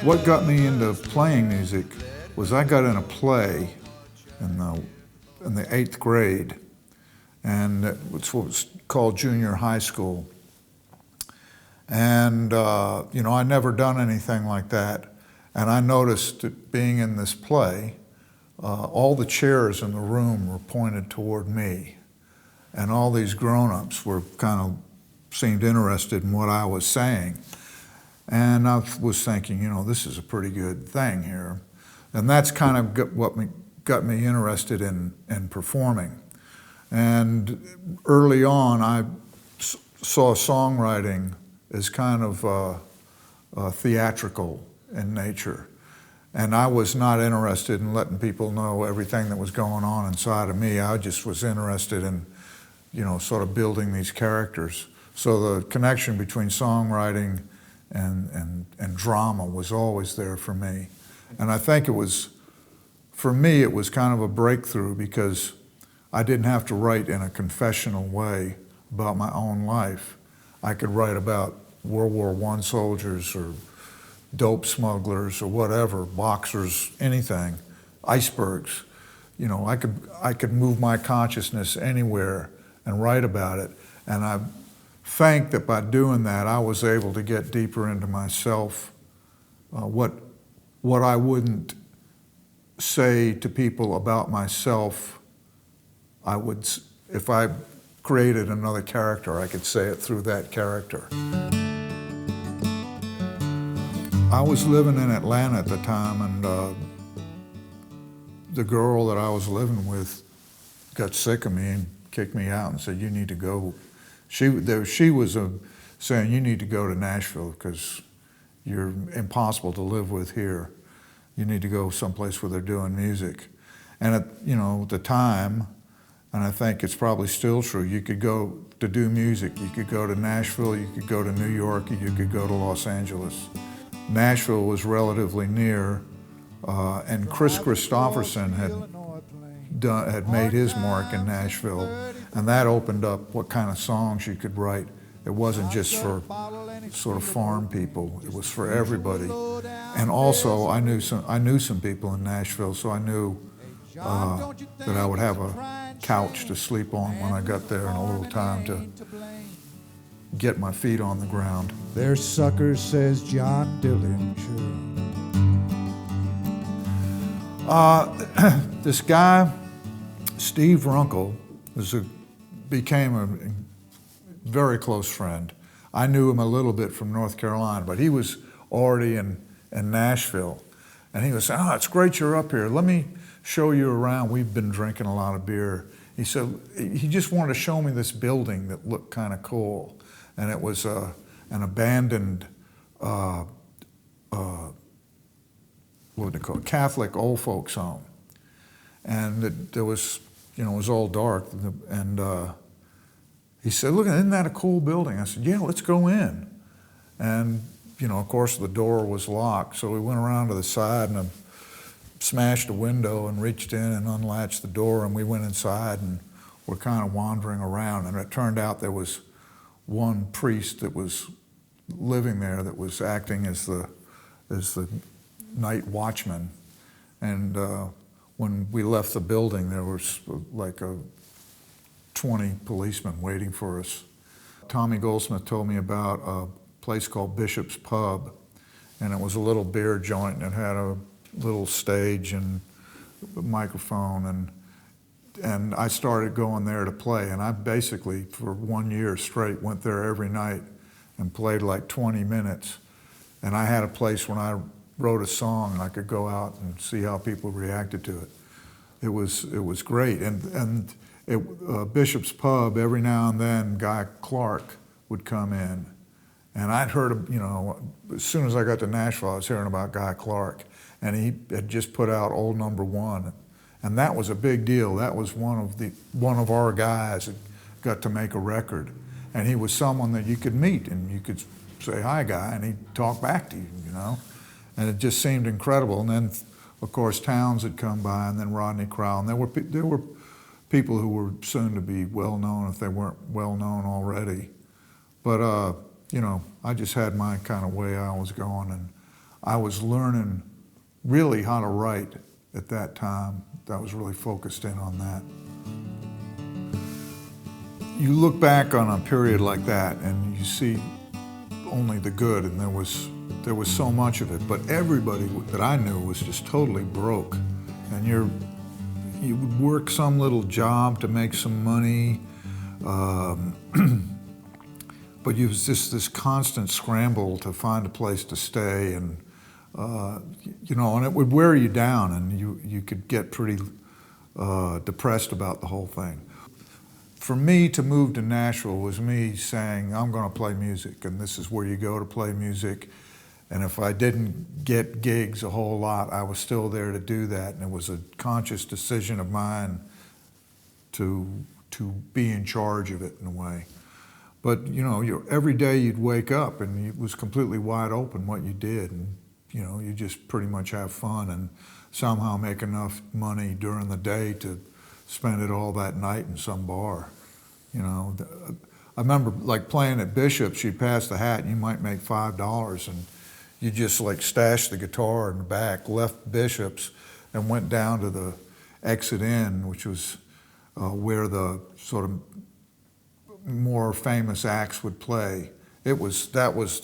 What got me into playing music was I got in a play in the 8th grade, and it's what was called junior high school. And you know, I'd never done anything like that, and I noticed that being in this play, all the chairs in the room were pointed toward me, and all these grown-ups were kind of seemed interested in what I was saying. And I was thinking, you know, this is a pretty good thing here. And that's kind of what got me interested in performing. And early on, I saw songwriting as kind of theatrical in nature. And I was not interested in letting people know everything that was going on inside of me. I just was interested in, you know, sort of building these characters. So the connection between songwriting and drama was always there for me. And I think it was, for me, it was kind of a breakthrough because I didn't have to write in a confessional way about my own life. I could write about World War I soldiers or dope smugglers or whatever, boxers, anything, icebergs. You know, I could move my consciousness anywhere and write about it. And I think that by doing that, I was able to get deeper into myself. What I wouldn't say to people about myself, I would, if I created another character, I could say it through that character. I was living in Atlanta at the time, and the girl that I was living with got sick of me and kicked me out and said, "You need to go." She was saying, "You need to go to Nashville because you're impossible to live with here. You need to go someplace where they're doing music." And at, you know, the time, and I think it's probably still true, you could go to do music. You could go to Nashville, you could go to New York, you could go to Los Angeles. Nashville was relatively near, and Chris Christopherson had made his mark in Nashville, and that opened up what kind of songs you could write. It wasn't just for sort of farm people, it was for everybody. And also I knew some people in Nashville, so I knew that I would have a couch to sleep on when I got there and a little time to get my feet on the ground. They're suckers, says John Dillinger. This guy, Steve Runkle, became a very close friend. I knew him a little bit from North Carolina, but he was already in Nashville. And he was saying, "Oh, it's great you're up here. Let me show you around. We've been drinking a lot of beer." He said, he just wanted to show me this building that looked kind of cool. And it was an abandoned, what would they call it, Catholic old folks home. And there was, you know, it was all dark. And he said, "Look, isn't that a cool building?" I said, "Yeah, let's go in." And, you know, of course the door was locked. So we went around to the side and smashed a window and reached in and unlatched the door, and we went inside and were kind of wandering around. And it turned out there was one priest that was living there that was acting as the night watchman. And when we left the building, there was like 20 policemen waiting for us. Tommy Goldsmith told me about a place called Bishop's Pub, and it was a little beer joint, and it had a little stage and a microphone, and I started going there to play, and I basically, for 1 year straight, went there every night and played like 20 minutes. And I had a place when I wrote a song and I could go out and see how people reacted to it. It was great. And Bishop's Pub, every now and then, Guy Clark would come in. And I'd heard, you know, as soon as I got to Nashville, I was hearing about Guy Clark. And he had just put out Old Number One. And that was a big deal. That was one of our guys that got to make a record. And he was someone that you could meet and you could say, "Hi, Guy," and he'd talk back to you, you know? And it just seemed incredible. And then, of course, Townes had come by, and then Rodney Crowell. And there were people who were soon to be well known if they weren't well known already. But, you know, I just had my kind of way I was going, and I was learning really how to write at that time. I was really focused in on that. You look back on a period like that and you see only the good, and there was so much of it, but everybody that I knew was just totally broke. And you would work some little job to make some money, but it was just this constant scramble to find a place to stay, and and it would wear you down, and you could get pretty depressed about the whole thing. For me to move to Nashville was me saying, I'm going to play music, and this is where you go to play music. And if I didn't get gigs a whole lot, I was still there to do that. And it was a conscious decision of mine to be in charge of it in a way. But every day you'd wake up and it was completely wide open what you did, and you just pretty much have fun and somehow make enough money during the day to spend it all that night in some bar. I remember like playing at Bishop's, you'd pass the hat and you might make $5, and you just like stashed the guitar in the back, left Bishop's, and went down to the exit in, which was where the sort of more famous acts would play. That was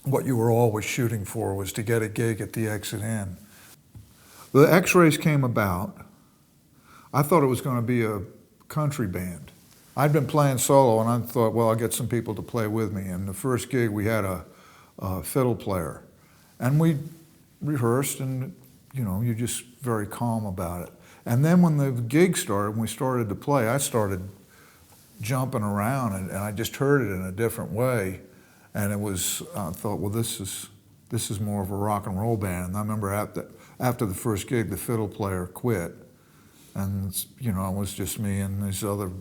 what you were always shooting for, was to get a gig at the exit in. The X-Rays came about. I thought it was going to be a country band. I'd been playing solo, and I thought, well, I'll get some people to play with me. And the first gig, we had a fiddle player, and we rehearsed, and you're just very calm about it. And then when the gig started, when we started to play, I started jumping around, and I just heard it in a different way. And I thought, well, this is more of a rock and roll band. And I remember after the first gig, the fiddle player quit, and it was just me and these other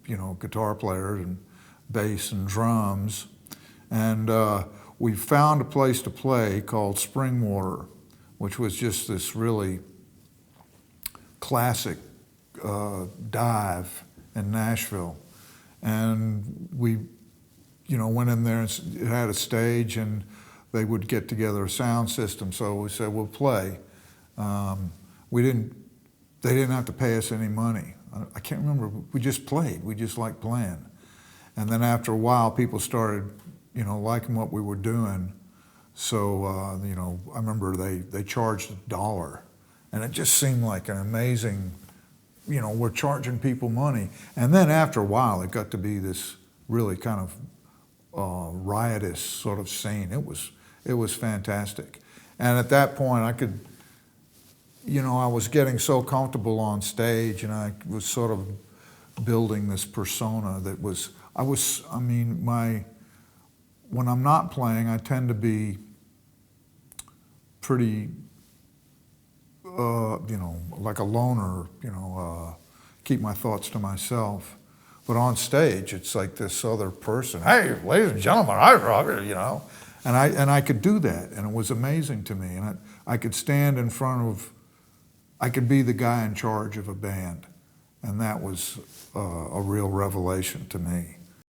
guitar players and bass and drums. And we found a place to play called Springwater, which was just this really classic dive in Nashville. And we went in there, and it had a stage, and they would get together a sound system. So we said, we'll play. They didn't have to pay us any money. I can't remember, we just played. We just liked playing. And then after a while, people started, liking what we were doing. So, I remember they charged $1. And it just seemed like an amazing, we're charging people money. And then after a while, it got to be this really kind of riotous sort of scene. It was fantastic. And at that point, I could, I was getting so comfortable on stage, and I was sort of building this persona that was, when I'm not playing, I tend to be pretty, like a loner, keep my thoughts to myself. But on stage, it's like this other person. Hey, ladies and gentlemen, and I could do that, and it was amazing to me. And I could stand in front of, I could be the guy in charge of a band, and that was a real revelation to me.